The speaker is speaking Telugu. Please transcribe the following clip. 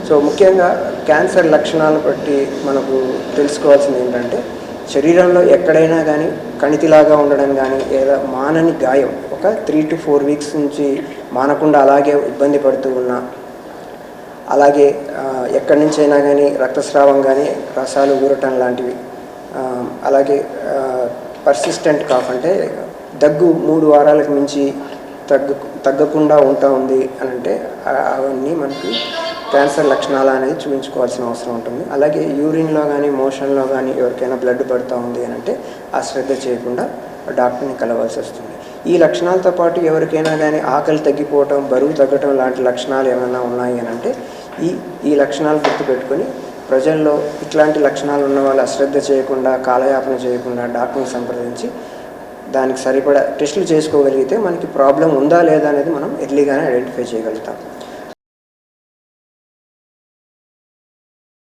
సో ముఖ్యంగా క్యాన్సర్ లక్షణాలను బట్టి మనకు తెలుసుకోవాల్సింది ఏంటంటే, శరీరంలో ఎక్కడైనా కానీ కణితిలాగా ఉండడం కానీ, లేదా మానని గాయం ఒక 3 to 4 వీక్స్ నుంచి మానకుండా అలాగే ఇబ్బంది పడుతూ ఉన్నా, అలాగే ఎక్కడి నుంచైనా కానీ రక్తస్రావం కానీ, రసాలు ఊరటం లాంటివి, అలాగే పర్సిస్టెంట్ కాఫ్ అంటే దగ్గు 3 వారాలకు మించి తగ్గకుండా ఉంటా ఉంది అని అంటే అవన్నీ మనకి క్యాన్సర్ లక్షణాలు అనేది చూపించుకోవాల్సిన అవసరం ఉంటుంది. అలాగే యూరిన్లో కానీ మోషన్లో కానీ ఎవరికైనా బ్లడ్ పడుతూ ఉంది అని అంటే ఆ శ్రద్ధ చేయకుండా డాక్టర్ని కలవాల్సి వస్తుంది. ఈ లక్షణాలతో పాటు ఎవరికైనా కానీ ఆకలి తగ్గిపోవటం, బరువు తగ్గటం లాంటి లక్షణాలు ఏమైనా ఉన్నాయి అని అంటే ఈ లక్షణాలు గుర్తుపెట్టుకొని ప్రజల్లో ఇట్లాంటి లక్షణాలు ఉన్న వాళ్ళు అశ్రద్ధ చేయకుండా, కాలయాపన చేయకుండా డాక్టర్ని సంప్రదించి దానికి సరిపడా టెస్టులు చేసుకోగలిగితే మనకి ప్రాబ్లం ఉందా లేదా అనేది మనం ఎర్లీగానే ఐడెంటిఫై చేయగలుగుతాం.